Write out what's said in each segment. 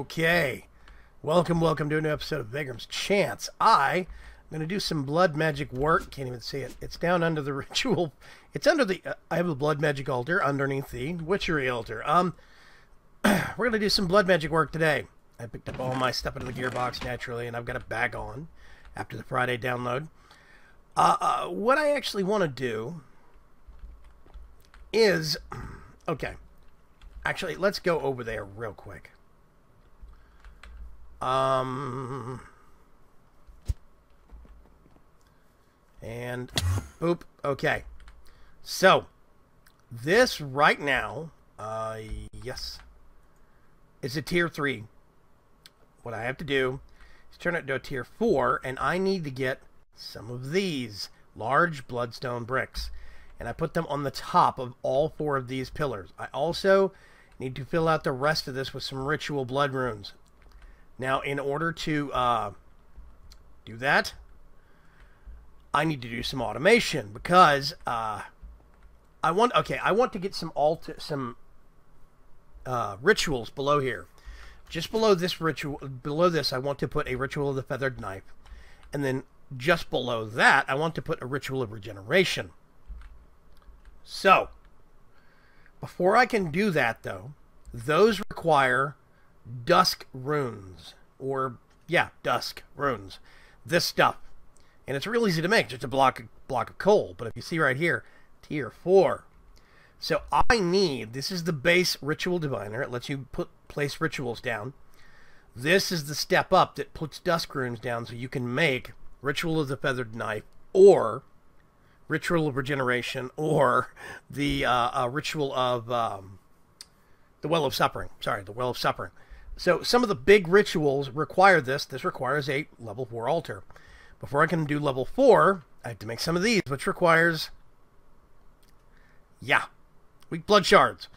Okay, welcome to a new episode of Vaygrim's Chance. I'm going to do some blood magic work. Can't even see it. It's down under the ritual. It's under the, I have a blood magic altar underneath the witchery altar. We're going to do some blood magic work today. I picked up all my stuff into the gearbox naturally, and I've got it back on after the Friday download. What I actually want to do is, okay, actually, let's go over there real quick. And boop. Okay. So this right now, yes, is a tier 3. What I have to do is turn it to a tier 4, and I need to get some of these large bloodstone bricks, and I put them on the top of all 4 of these pillars. I also need to fill out the rest of this with some ritual blood runes. Now, in order to do that, I need to do some automation because I want to get some rituals below here. Just below this I want to put a ritual of the feathered knife, and then just below that, I want to put a ritual of regeneration. So, before I can do that, though, those require dusk runes, or yeah, dusk runes. This stuff, and it's real easy to make, just a block of coal. But if you see right here, tier 4. So I need, this is the base ritual diviner. It lets you place rituals down. This is the step up that puts dusk runes down, so you can make ritual of the feathered knife, or ritual of regeneration, or the ritual of the well of suffering. Sorry, the well of suffering. So some of the big rituals require this. This requires a level 4 altar. Before I can do level 4, I have to make some of these, which requires, yeah, weak blood shards.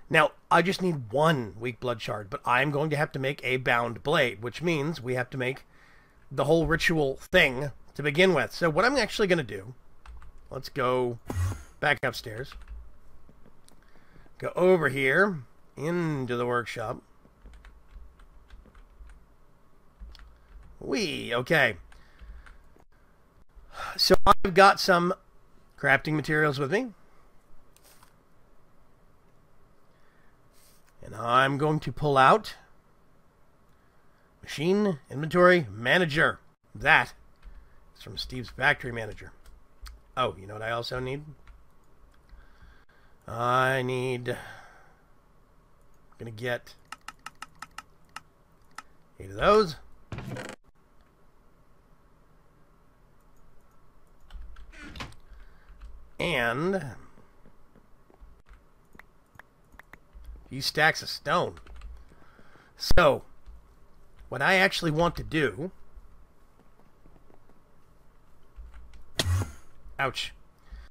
Now, I just need 1 weak blood shard, but I'm going to have to make a bound blade, which means we have to make the whole ritual thing to begin with. So what I'm actually going to do, let's go back upstairs, go over here into the workshop. Okay. So I've got some crafting materials with me. And I'm going to pull out Machine Inventory Manager. That is from Steve's Factory Manager. Oh, you know what I also need? I'm going to get 8 of those. And a few stacks of stone. So, what I actually want to do... Ouch.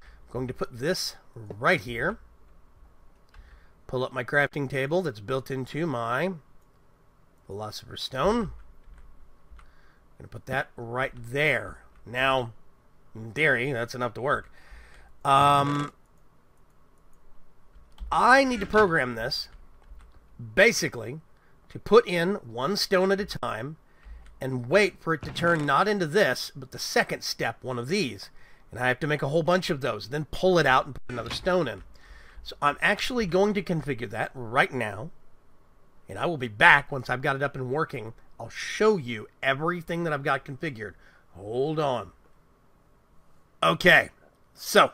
I'm going to put this right here. Pull up my crafting table that's built into my Philosopher's Stone. I'm going to put that right there. Now, in theory, that's enough to work. I need to program this, basically, to put in 1 stone at a time and wait for it to turn not into this, but the second step, one of these. And I have to make a whole bunch of those, then pull it out and put another stone in. So I'm actually going to configure that right now, and I will be back once I've got it up and working. I'll show you everything that I've got configured. Hold on. Okay, so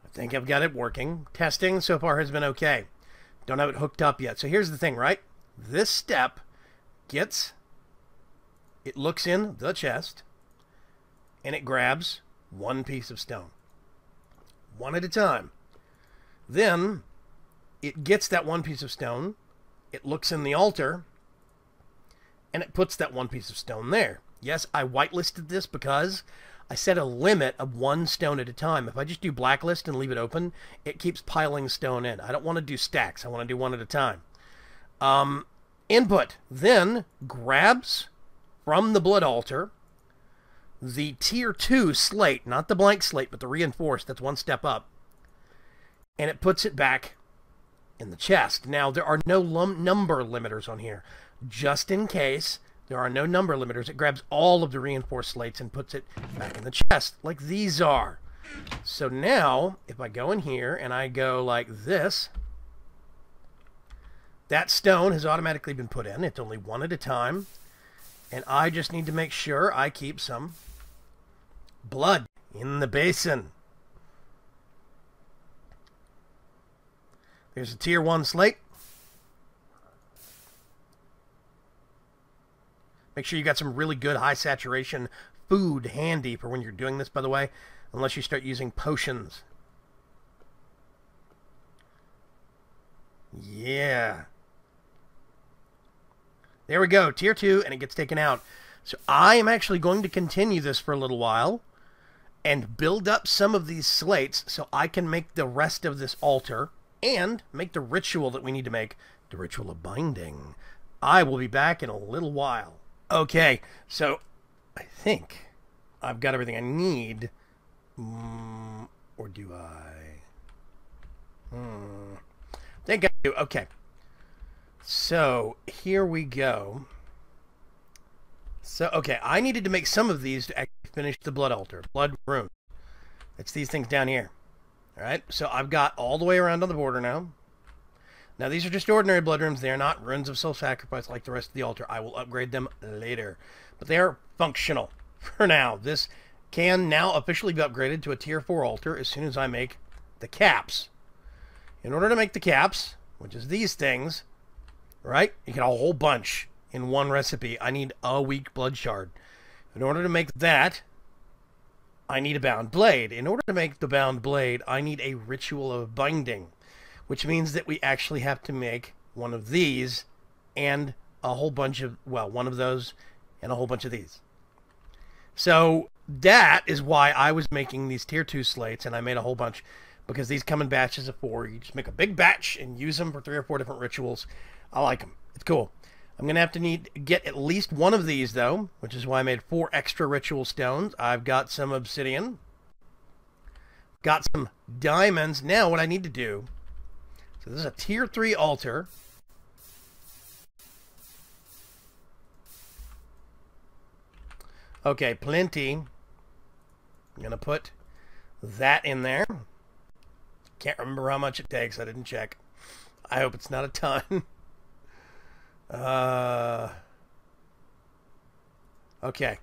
I think I've got it working. Testing so far has been okay. Don't have it hooked up yet. So here's the thing, right? This step it looks in the chest, and it grabs 1 piece of stone. 1 at a time. Then it gets that 1 piece of stone, it looks in the altar, and it puts that 1 piece of stone there. Yes, I whitelisted this because I set a limit of 1 stone at a time. If I just do blacklist and leave it open, it keeps piling stone in. I don't want to do stacks. I want to do 1 at a time. Input then grabs from the blood altar the tier 2 slate, not the blank slate, but the reinforced. That's 1 step up. And it puts it back in the chest. Now, there are no number limiters on here. just in case there are no number limiters. It grabs all of the reinforced slates and puts it back in the chest, like these are. So now, if I go in here and I go like this, that stone has automatically been put in. It's only one at a time. And I just need to make sure I keep some blood in the basin. There's a tier 1 slate. Make sure you got some really good high saturation food handy for when you're doing this, by the way, unless you start using potions. Yeah. There we go, tier 2, and it gets taken out. So I am actually going to continue this for a little while and build up some of these slates so I can make the rest of this altar and make the ritual that we need to make, the ritual of binding. I will be back in a little while. Okay, so I think I've got everything I need. Or do I? I think I do. Okay. So, here we go. So, okay, I needed to make some of these to actually finish the blood altar. Blood rune. It's these things down here. Alright, so I've got all the way around on the border now. Now, these are just ordinary blood runes. They are not runes of self-sacrifice like the rest of the altar. I will upgrade them later. But they are functional for now. This can now officially be upgraded to a tier 4 altar as soon as I make the caps. In order to make the caps, which is these things, right? You get a whole bunch in one recipe. I need a weak blood shard. In order to make that, I need a bound blade. In order to make the bound blade, I need a ritual of binding, which means that we actually have to make one of these and a whole bunch of, well, one of those and a whole bunch of these. So that is why I was making these tier 2 slates, and I made a whole bunch, because these come in batches of 4. You just make a big batch and use them for 3 or 4 different rituals. I like them. It's cool. I'm going to have to get at least one of these, though, which is why I made 4 extra ritual stones. I've got some obsidian. Got some diamonds. Now what I need to do, so this is a tier 3 altar. Okay, plenty. I'm going to put that in there. Can't remember how much it takes. I didn't check. I hope it's not a ton. Okay.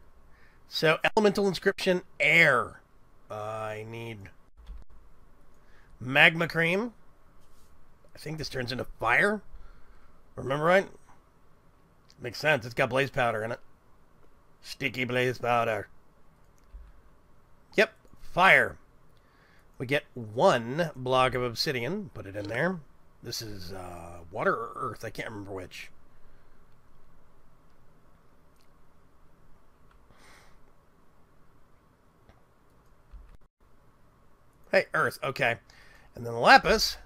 So, elemental inscription, air. I need magma cream. I think this turns into fire. Remember right? Makes sense. It's got blaze powder in it. Sticky blaze powder. Yep, fire. We get 1 block of obsidian. Put it in there. This is water or earth. I can't remember which. Hey, earth. Okay. And then lapis,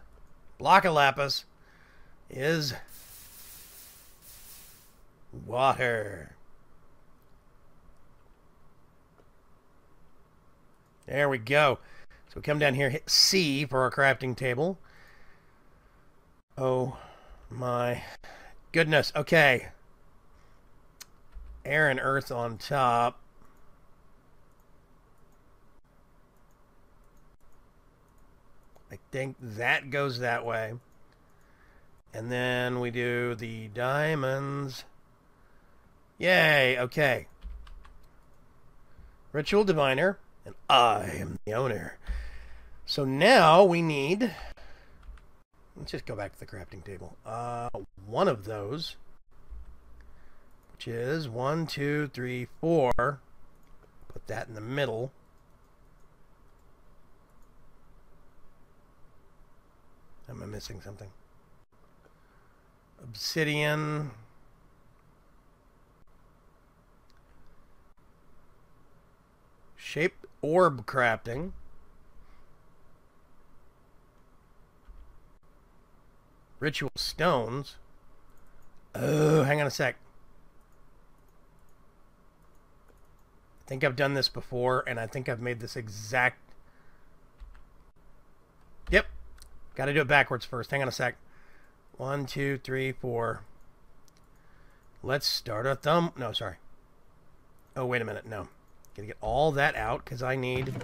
block of lapis, is water. There we go. So we come down here, hit C for our crafting table. Oh my goodness. Okay. Air and earth on top. I think that goes that way. And then we do the diamonds. Yay, okay. Ritual diviner. And I am the owner. So now we need... Let's just go back to the crafting table. One of those, which is 1, 2, 3, 4. Put that in the middle. Am I missing something? Obsidian. Shaped orb crafting. Ritual stones. Oh, hang on a sec. I think I've done this before, and I think I've made this exact... Yep. Got to do it backwards first. Hang on a sec. 1, 2, 3, 4. let's start a thumb. No, sorry. Oh, wait a minute. No. Gotta get all that out because I need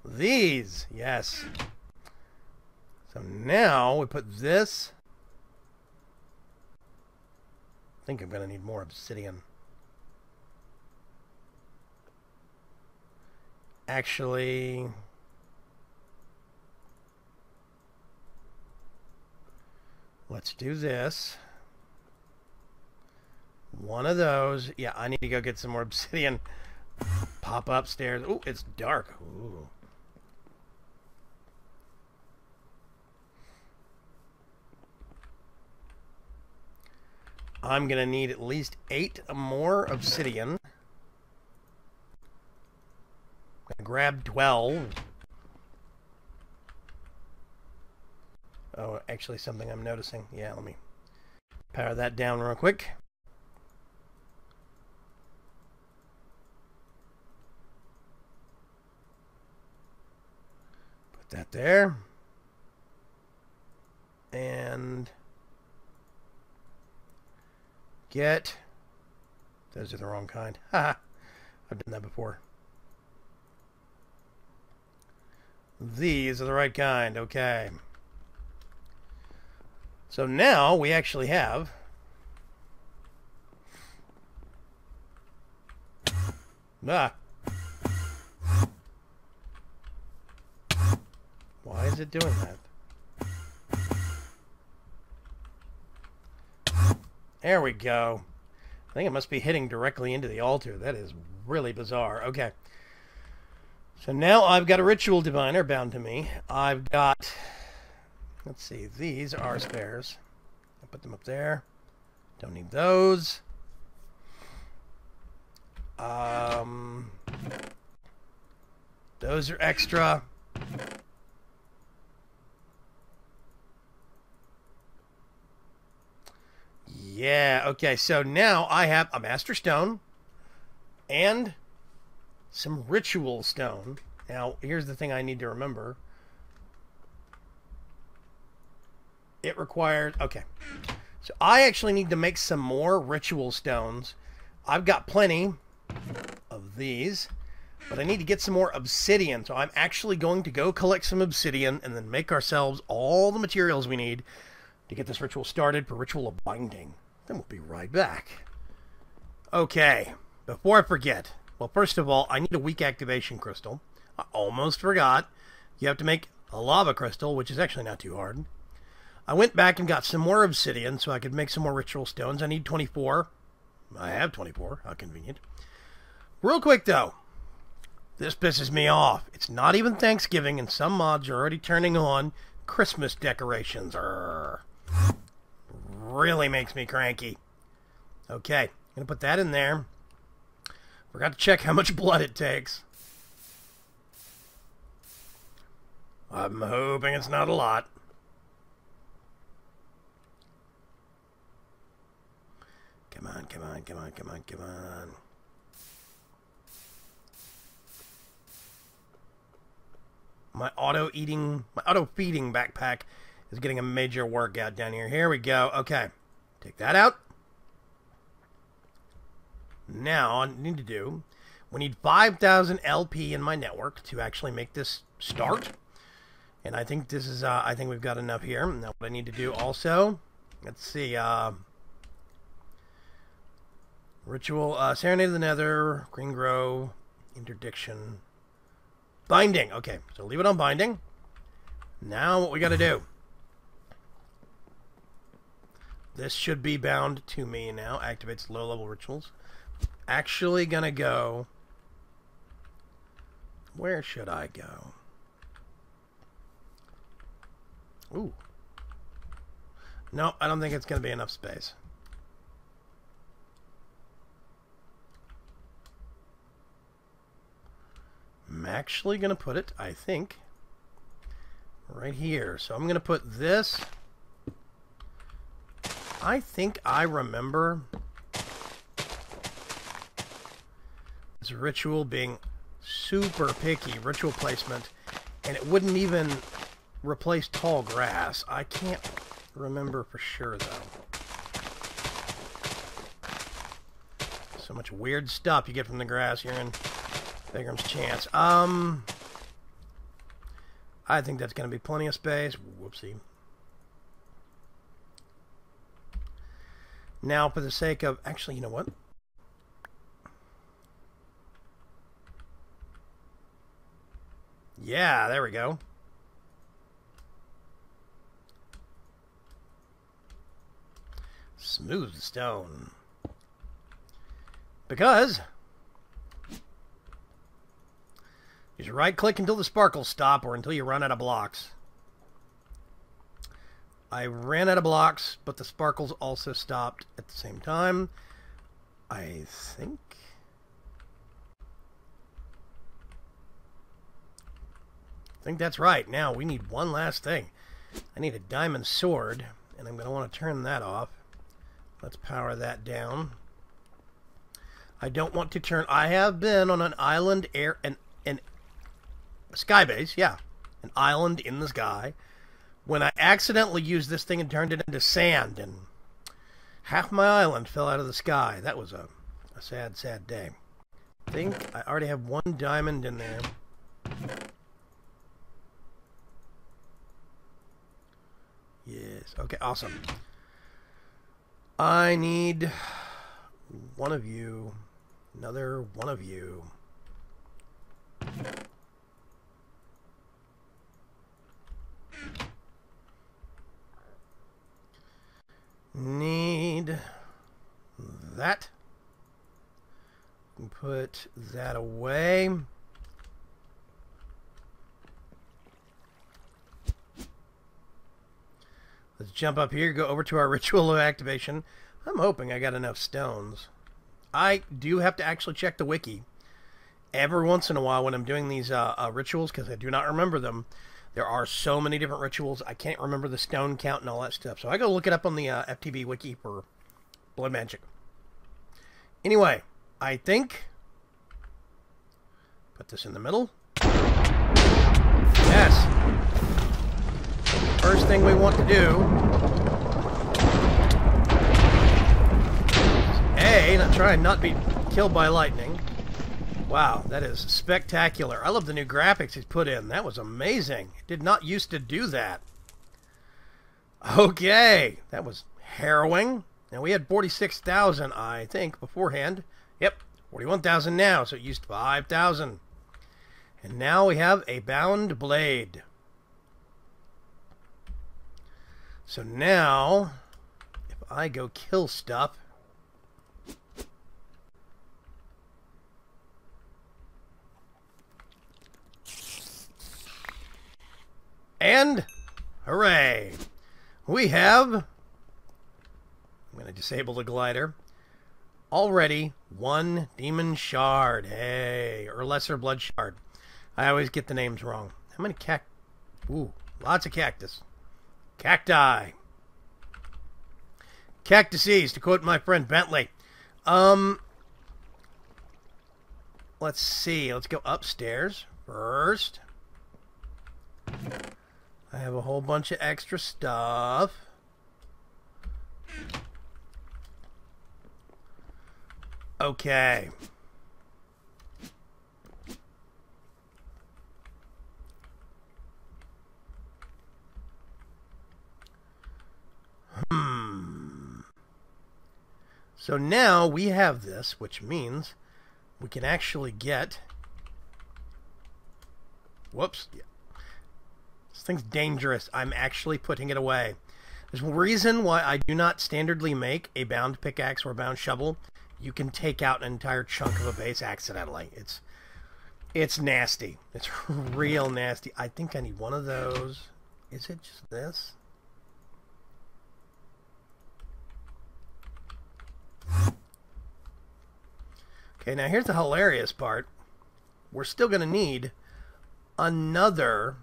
these. Yes. So now we put this. I think I'm going to need more obsidian. Actually, let's do this. One of those. Yeah, I need to go get some more obsidian. Pop upstairs. Ooh, it's dark. Ooh. I'm going to need at least 8 more obsidian. I'm going to grab 12. Oh, actually something I'm noticing. Yeah, let me power that down real quick. Put that there. And get... Those are the wrong kind. Haha. I've done that before. These are the right kind. Okay. So now we actually have... Ah. Why is it doing that? There we go. I think it must be hitting directly into the altar. That is really bizarre. Okay. So now I've got a ritual diviner bound to me. I've got... Let's see. These are spares. I'll put them up there. Don't need those. Those are extra. Yeah, okay, so now I have a Master Stone and some Ritual Stone. Now, here's the thing I need to remember. It requires... Okay. So I actually need to make some more Ritual Stones. I've got plenty of these, but I need to get some more obsidian. So I'm actually going to go collect some obsidian and then make ourselves all the materials we need to get this ritual started for Ritual of Binding. Then we'll be right back. Okay, before I forget, well, first of all, I need a weak activation crystal. I almost forgot. You have to make a lava crystal, which is actually not too hard. I went back and got some more obsidian so I could make some more ritual stones. I need 24. I have 24. How convenient. Real quick, though. This pisses me off. It's not even Thanksgiving, and some mods are already turning on Christmas decorations. Really makes me cranky. Okay, I'm going to put that in there. Forgot to check how much blood it takes. I'm hoping it's not a lot. Come on, come on, come on, come on, come on. My auto-feeding backpack is getting a major workout down here. Here we go. Okay. Take that out. Now, all I need to do, we need 5,000 LP in my network to actually make this start. And I think this is, I think we've got enough here. Now, what I need to do also, let's see, Ritual, Serenade of the Nether, Green Grove, Interdiction, Binding. Okay, so leave it on Binding. Now, what we got to do. This should be bound to me now. Activates low-level rituals. Actually gonna go... Where should I go? Ooh. Nope, I don't think it's gonna be enough space. I'm actually gonna put it, I think, right here. So I'm gonna put this... I think I remember this ritual being super picky, ritual placement, and it wouldn't even replace tall grass. I can't remember for sure, though. So much weird stuff you get from the grass here in Vaygrim's Chance. I think that's going to be plenty of space. Whoopsie. Now, for the sake of... Actually, you know what? Yeah, there we go. Smooth stone. Because you should right-click until the sparkles stop or until you run out of blocks. I ran out of blocks, but the sparkles also stopped at the same time. I think that's right. Now we need one last thing. I need a diamond sword, and I'm going to want to turn that off. Let's power that down. I don't want to turn... I have been on an island a sky base, yeah. An island in the sky. When I accidentally used this thing and turned it into sand, and half my island fell out of the sky. That was a sad, sad day. I think I already have one diamond in there. Yes. Okay, awesome. I need one of you. Another one of you. Need that. Put that away. Let's jump up here, go over to our ritual of activation. I'm hoping I got enough stones. I do have to actually check the wiki every once in a while when I'm doing these rituals, because I do not remember them. There are so many different rituals, I can't remember the stone count and all that stuff. So I go look it up on the FTB wiki for blood magic. Anyway, I think... Put this in the middle. Yes. First thing we want to do... not try and not be killed by lightning. Wow, that is spectacular. I love the new graphics he's put in. That was amazing. It did not used to do that. Okay, that was harrowing. Now we had 46,000, I think, beforehand. Yep, 41,000 now, so it used 5,000. And now we have a bound blade. So now, if I go kill stuff, and hooray! We have, I'm going to disable the glider, already one demon shard. Hey, or lesser blood shard. I always get the names wrong. How many ooh, lots of cactus. Cacti. Cactuses, to quote my friend Bentley. Let's see. Let's go upstairs first. I have a whole bunch of extra stuff. Okay. So now we have this, which means we can actually get... Whoops. This thing's dangerous. I'm actually putting it away. There's a reason why I do not standardly make a bound pickaxe or a bound shovel. You can take out an entire chunk of a base accidentally. It's nasty. It's real nasty. I think I need one of those. Is it just this? Okay, now here's the hilarious part. We're still going to need another...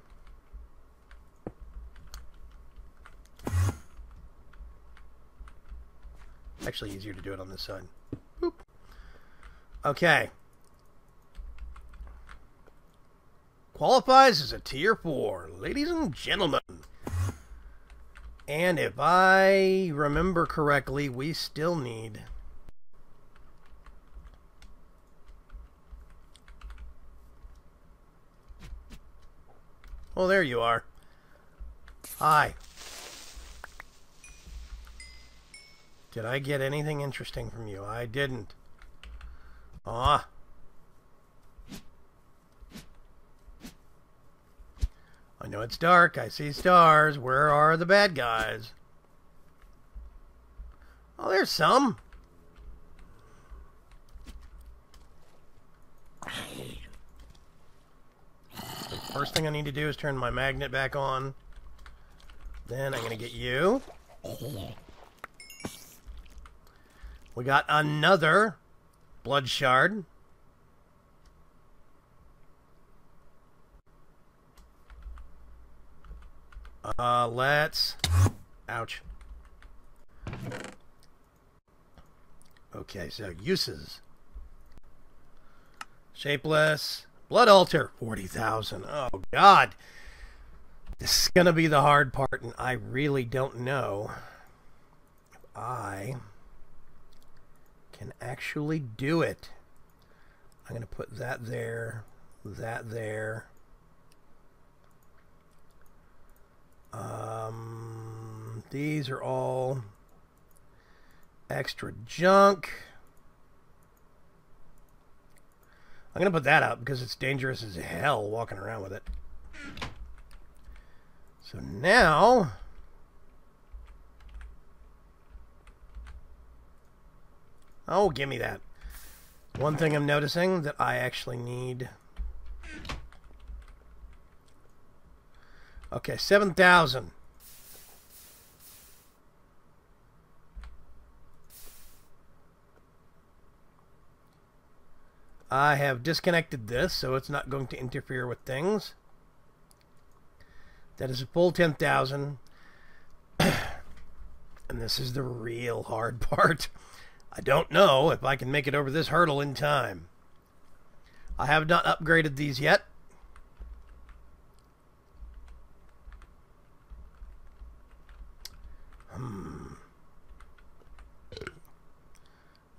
Actually easier to do it on this side. Boop. Okay. Qualifies as a tier 4, ladies and gentlemen. And if I remember correctly, we still need Oh, there you are. Hi. Did I get anything interesting from you? I didn't. Ah. I know it's dark. I see stars. Where are the bad guys? Oh, there's some. The first thing I need to do is turn my magnet back on. Then I'm going to get you. We got another blood shard. Let's... Ouch. Okay, so uses. Shapeless. Blood altar. 40,000. Oh, God. This is going to be the hard part, and I really don't know if I can actually do it. I'm going to put that there, that there. These are all extra junk. I'm going to put that up because it's dangerous as hell walking around with it. So now... Oh, give me that. One thing I'm noticing that I actually need... Okay, 7,000. I have disconnected this, so it's not going to interfere with things. That is a full 10,000. And this is the real hard part. I don't know if I can make it over this hurdle in time. I have not upgraded these yet.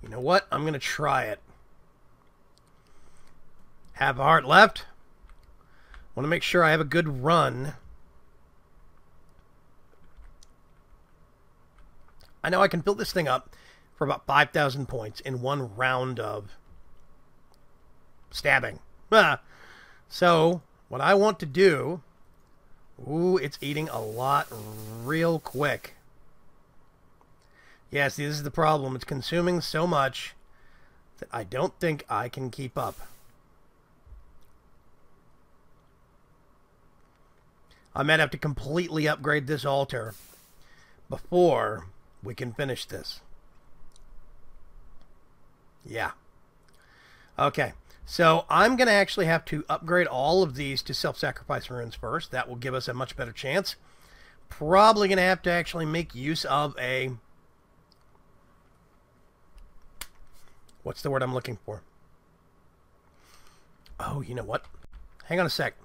You know what? I'm going to try it. Have a heart left. Want to make sure I have a good run. I know I can build this thing up for about 5,000 points in one round of stabbing. So, what I want to do... Ooh, it's eating a lot real quick. Yeah, see, this is the problem. It's consuming so much that I don't think I can keep up. I might have to completely upgrade this altar before we can finish this. Yeah. Okay. So I'm going to actually have to upgrade all of these to self-sacrifice runes first. That will give us a much better chance. Probably going to have to actually make use of a... What's the word I'm looking for? Oh, you know what? Hang on a sec.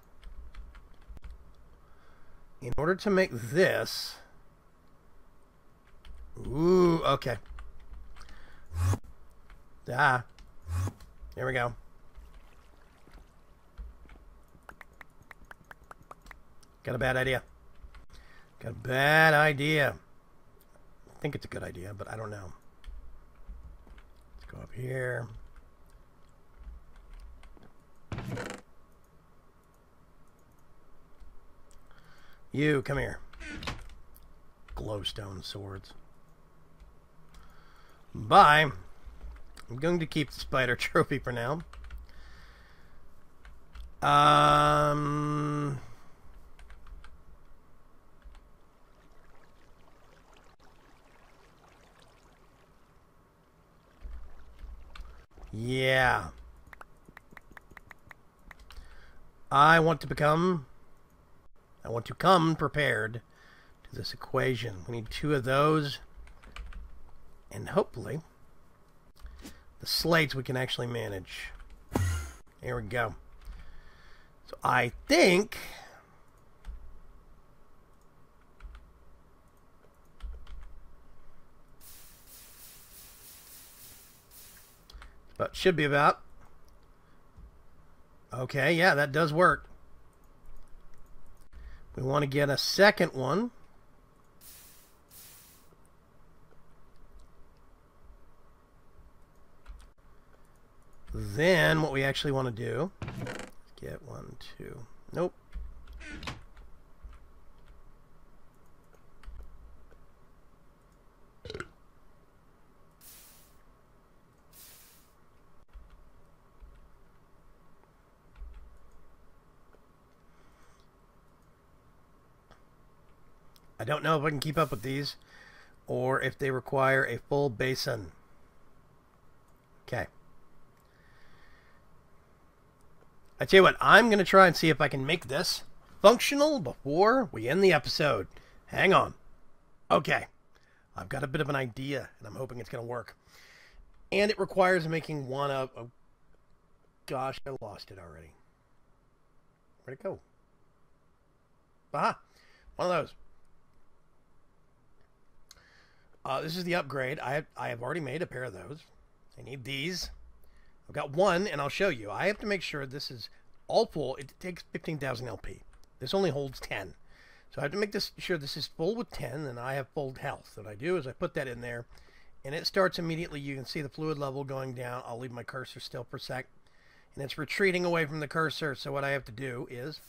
In order to make this... Ooh, okay. Ah. There we go. Got a bad idea. Got a bad idea. I think it's a good idea, but I don't know. Let's go up here. You, come here. Glowstone swords. Bye. I'm going to keep the spider trophy for now. Yeah. I want to come prepared to this equation. We need 2 of those. And hopefully, the slates we can actually manage. Here we go. So I think... But should be about... Okay, yeah, that does work. We want to get a second one. Then what we actually want to do is get 1, 2. Nope. I don't know if I can keep up with these or if they require a full basin. Okay. I tell you what, I'm going to try and see if I can make this functional before we end the episode. Hang on. Okay. I've got a bit of an idea, and I'm hoping it's going to work. And it requires making one of... Oh, gosh, I lost it already. Where'd it go? Aha! One of those. This is the upgrade. I have already made a pair of those. I need these. I've got one, and I'll show you. I have to make sure this is all full. It takes 15,000 LP. This only holds 10. So I have to make sure this is full with 10, and I have full health. What I do is I put that in there, and it starts immediately. You can see the fluid level going down. I'll leave my cursor still for a sec. And it's retreating away from the cursor, so what I have to do is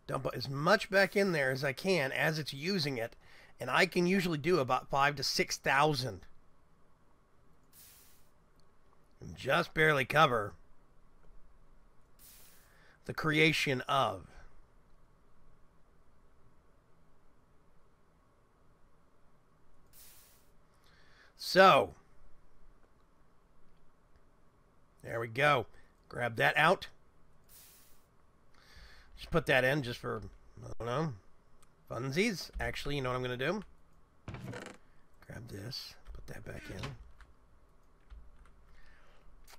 dump as much back in there as I can as it's using it. And I can usually do about 5,000 to 6,000. And just barely cover the creation of. So, there we go. Grab that out. Just put that in just for, I don't know, funsies. Actually, you know what I'm going to do? Grab this, put that back in.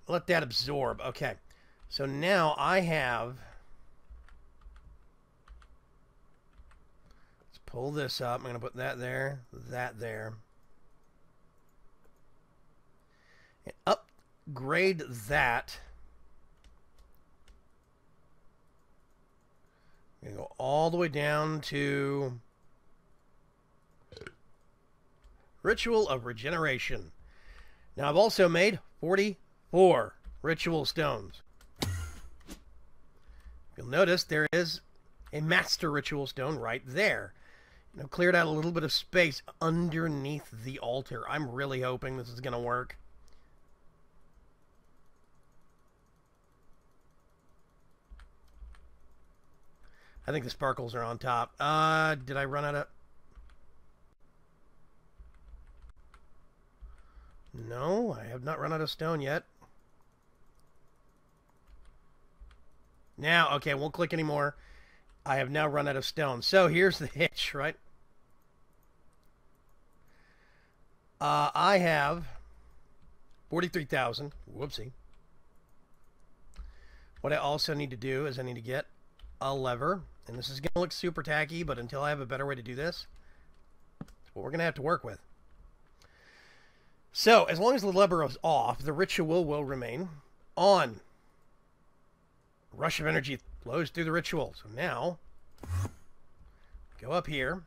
Let that absorb. Okay. So now I have... Let's pull this up. I'm going to put that there, that there. And upgrade that. I'm going to go all the way down to Ritual of Regeneration. Now I've also made 44 ritual stones. You'll notice there is a master ritual stone right there. You know, cleared out a little bit of space underneath the altar. I'm really hoping this is going to work. I think the sparkles are on top. Did I run out of... No, I have not run out of stone yet. Now, okay, won't click anymore. I have now run out of stone. So here's the hitch, right? I have 43,000. Whoopsie. What I also need to do is I need to get a lever. And this is going to look super tacky, but until I have a better way to do this, it's what we're going to have to work with. So, as long as the lever is off, the ritual will remain on. Rush of energy flows through the ritual. So now, go up here.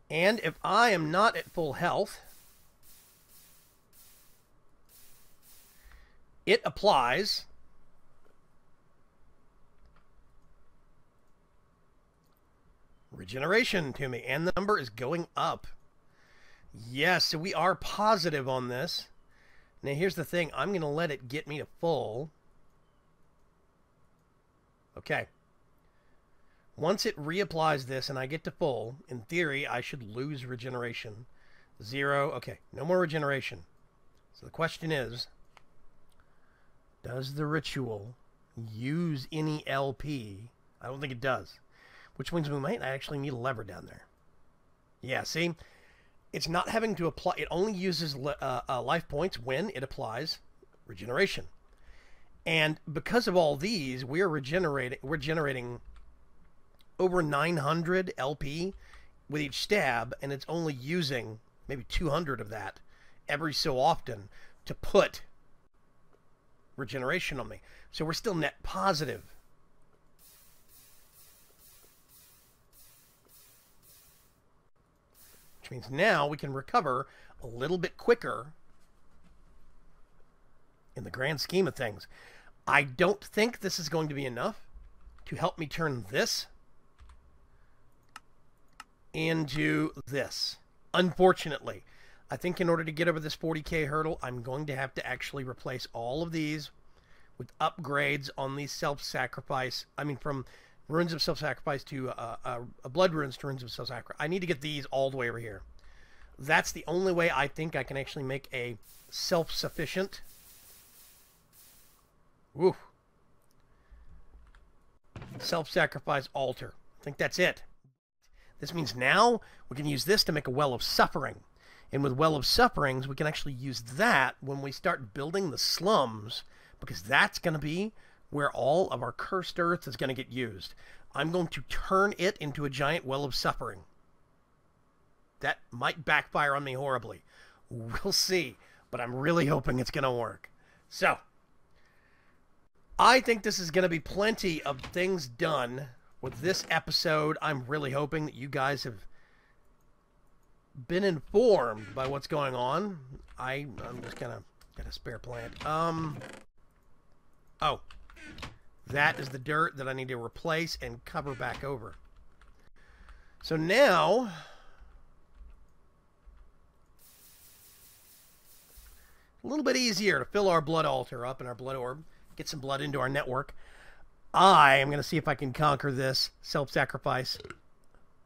And if I am not at full health, it applies regeneration to me, and the number is going up. Yes, so we are positive on this. Now here's the thing, I'm going to let it get me to full. Okay. Once it reapplies this and I get to full, in theory I should lose regeneration. 0, okay, no more regeneration. So the question is, does the ritual use any LP? I don't think it does. Which means we might actually need a lever down there. Yeah, see? It's not having to apply. It only uses life points when it applies regeneration. And because of all these, we're generating over 900 LP with each stab, and it's only using maybe 200 of that every so often to put regeneration on me. So we're still net positive. Which means now we can recover a little bit quicker in the grand scheme of things. I don't think this is going to be enough to help me turn this into this. Unfortunately, I think in order to get over this 40K hurdle, I'm going to have to actually replace all of these with upgrades on these self-sacrifice. I mean, from runes of self-sacrifice to blood runes to runes of self-sacrifice. I need to get these all the way over here. That's the only way I think I can actually make a self-sufficient. Woo. Self-sacrifice altar. I think that's it. This means now we can use this to make a well of suffering. And with well of sufferings, we can actually use that when we start building the slums, because that's going to be where all of our cursed earth is going to get used. I'm going to turn it into a giant well of suffering. That might backfire on me horribly. We'll see, but I'm really hoping it's going to work. So, I think this is going to be plenty of things done with this episode. I'm really hoping that you guys have been informed by what's going on. I'm just going to get a spare plant. Oh, that is the dirt that I need to replace and cover back over. So now, a little bit easier to fill our blood altar up and our blood orb, get some blood into our network. I am going to see if I can conquer this self-sacrifice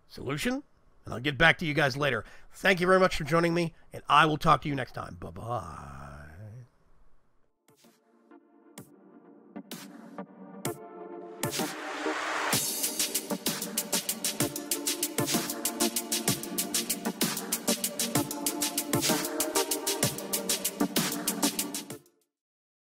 solution, and I'll get back to you guys later. Thank you very much for joining me, and I will talk to you next time. Bye-bye.